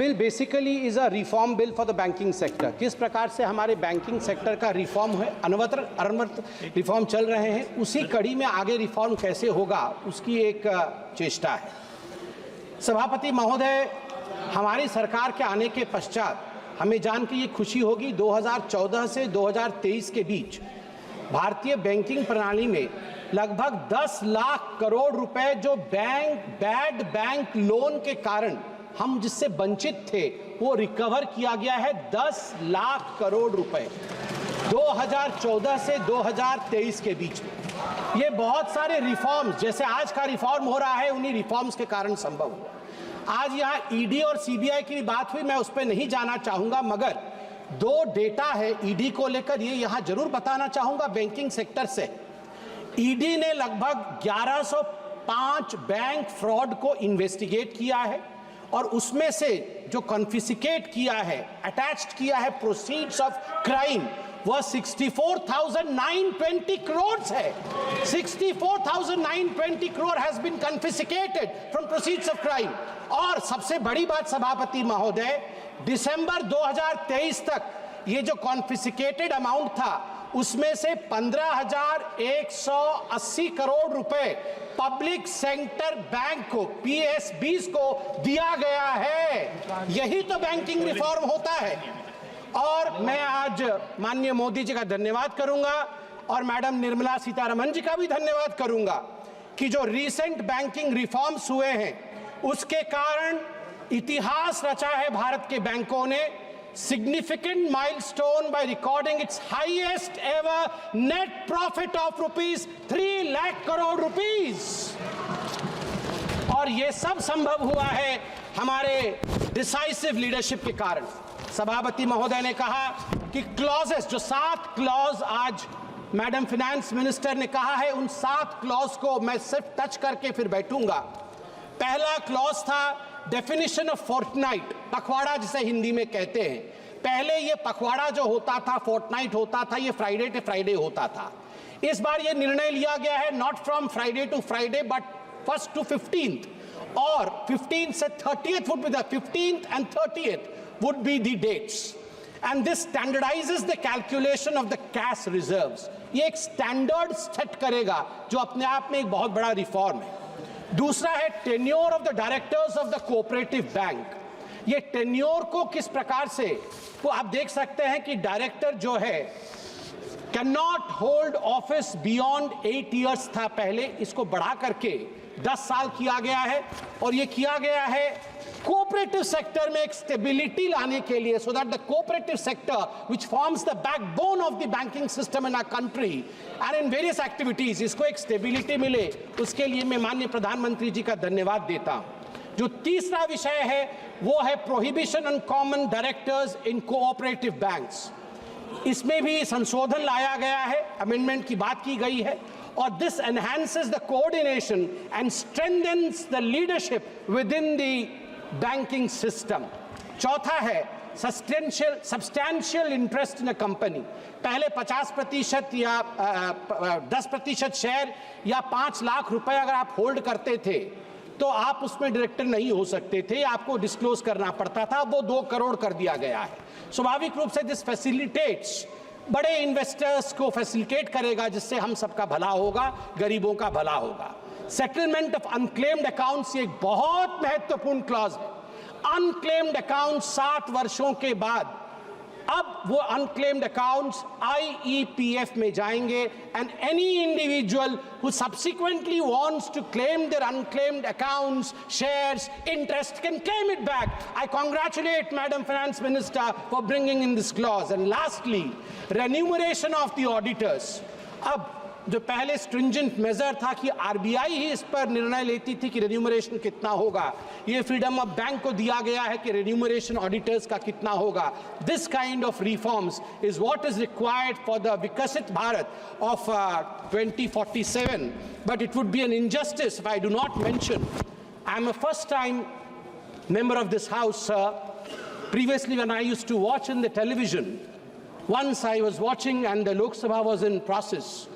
Bill basically is a reform bill for the banking sector. किस प्रकार से हमारे बैंकिंग सेक्टर का रिफॉर्म है, अनवरत रिफॉर्म चल रहे हैं, उसी कड़ी में आगे रिफॉर्म कैसे होगा उसकी एक चेष्टा है। सभापति महोदय, हमारी सरकार के आने के पश्चात हमें जान के ये खुशी होगी 2014 से 2023 के बीच भारतीय बैंकिंग प्रणाली में लगभग 10 लाख करोड़ रुपए जो बैड बैंक लोन के कारण हम जिससे वंचित थे वो रिकवर किया गया है। 10 लाख करोड़ रुपए 2014 से 2023 के बीच में। ये बहुत सारे रिफॉर्म्स, जैसे आज का रिफॉर्म हो रहा है, उन्हीं रिफॉर्म्स के कारण संभव हुआ। आज यहाँ ईडी और सीबीआई की बात हुई, मैं उस पर नहीं जाना चाहूंगा, मगर दो डेटा है ईडी को लेकर, ये यहाँ जरूर बताना चाहूंगा बैंकिंग सेक्टर से। ईडी ने लगभग 1105 बैंक फ्रॉड को इन्वेस्टिगेट किया है और उसमें से जो कॉन्फिस्केट किया है, अटैच्ड किया है प्रोसीड्स ऑफ क्राइम, वह 64,920 करोड़ है। 64,920 crore has been confiscated from proceeds of crime. और सबसे बड़ी बात सभापति महोदय, दिसंबर 2023 तक ये जो कॉन्फिस्केटेड अमाउंट था उसमें से 15,180 करोड़ रुपए पब्लिक सेक्टर बैंक को, PSBs को दिया गया है। यही तो बैंकिंग रिफॉर्म होता है। और मैं आज माननीय मोदी जी का धन्यवाद करूंगा और मैडम निर्मला सीतारमण जी का भी धन्यवाद करूंगा कि जो रीसेंट बैंकिंग रिफॉर्म्स हुए हैं उसके कारण इतिहास रचा है भारत के बैंकों ने। Significant milestone by recording its highest ever net profit of rupees 3 lakh crore rupees। और ये सब संभव हुआ है हमारे डिसाइसिव लीडरशिप के कारण। सभापति महोदय ने कहा कि क्लॉजेस, जो 7 क्लॉज आज मैडम फाइनेंस मिनिस्टर ने कहा है, उन 7 क्लॉज को मैं सिर्फ टच करके फिर बैठूंगा। पहला क्लॉज था डेफिनेशन ऑफ फोर्टनाइट, पखवाड़ा जिसे हिंदी में कहते हैं। पहले ये पखवाड़ा जो होता था, फोर्टनाइट होता था, ये फ्राइडे टू फ्राइडे होता था। इस बार ये निर्णय लिया गया है not from Friday to Friday but 1st to 15th, और 15th से 30th would be the 15th and 30th would be the dates, and this standardizes the calculation of the cash reserves। ये एक स्टैंडर्ड सेट करेगा जो अपने आप में एक बहुत बड़ा रिफॉर्म है। दूसरा है tenure of the directors of the cooperative bank. ये टेन्योर को किस प्रकार से, वो आप देख सकते हैं कि डायरेक्टर जो है can not hold office beyond 8 years था पहले, इसको बढ़ा करके 10 साल किया गया है। और ये किया गया है कोऑपरेटिव सेक्टर में एक स्टेबिलिटी लाने के लिए, so that the cooperative sector which forms the backbone of the banking system in our country and in various activities, इसको एक स्टेबिलिटी मिले, उसके लिए मैं माननीय प्रधानमंत्री जी का धन्यवाद देता हूं। जो तीसरा विषय है वो है prohibition on common directors in cooperative banks. इसमें भी संशोधन लाया गया है, अमेंडमेंट की बात की गई है, और this enhances the coordination and strengthens the leadership within the banking system. चौथा है substantial interest in a company. पहले 50% या 10% शेयर या 5 लाख रुपए अगर आप होल्ड करते थे तो आप उसमें डायरेक्टर नहीं हो सकते थे, आपको डिस्क्लोज करना पड़ता था। वो 2 करोड़ कर दिया गया है। स्वाभाविक रूप से दिस फैसिलिटेट्स, बड़े इन्वेस्टर्स को फैसिलिटेट करेगा, जिससे हम सबका भला होगा, गरीबों का भला होगा। सेटलमेंट ऑफ अनक्लेम्ड अकाउंट्स एक बहुत महत्वपूर्ण क्लॉज है। अनक्लेम्ड अकाउंट 7 वर्षों के बाद अब वो अनक्लेम्ड अकाउंट्स IEPF में जाएंगे, and any individual who subsequently wants to claim their unclaimed accounts, shares, interest can claim it back. I congratulate madam finance minister for bringing in this clause. And lastly, remuneration of the auditors. अब जो पहले stringent major था कि RBI ही इस पर निर्णय लेती थी कि रेन्यूमरेशन कितना होगा, ये फ्रीडम ऑफ बैंक को दिया गया है कि रेन्यूमरेशन ऑडिटर्स का कितना होगा। This kind of reforms is what is required for the Viksit Bharat of 2047, but it would be an injustice if I do not mention I am a first time member of this house, sir. Previously, when I used to watch in the television, once I was watching and the Lok Sabha was in process,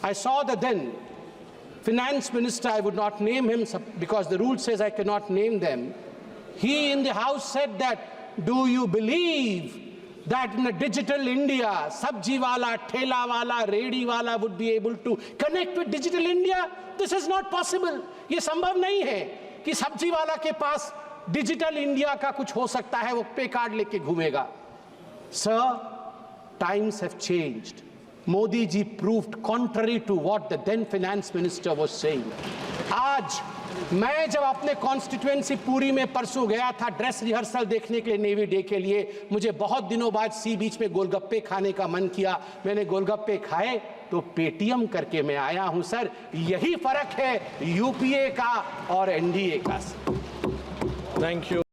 I saw the then finance minister, I would not name him because the rule says I cannot name them, he in the house said that, do you believe that in a digital India, sabji wala, thela wala, redi wala would be able to connect with digital India? This is not possible. ये संभव नहीं है कि सब्जी वाला के पास digital India का कुछ हो सकता है, वो पे कार्ड लेके घूमेगा. Sir, times have changed. Modi ji proved contrary to what the then finance minister was saying. आज मैं जब अपने कॉन्स्टिट्यूएंसी पुरी में परसों गया था ड्रेस रिहर्सल देखने के लिए नेवी डे के लिए, मुझे बहुत दिनों बाद सी बीच में गोलगप्पे खाने का मन किया. मैंने गोलगप्पे खाए तो पेटीएम करके मैं आया हूं. सर, यही फर्क है यूपीए का और एनडीए का. Thank you.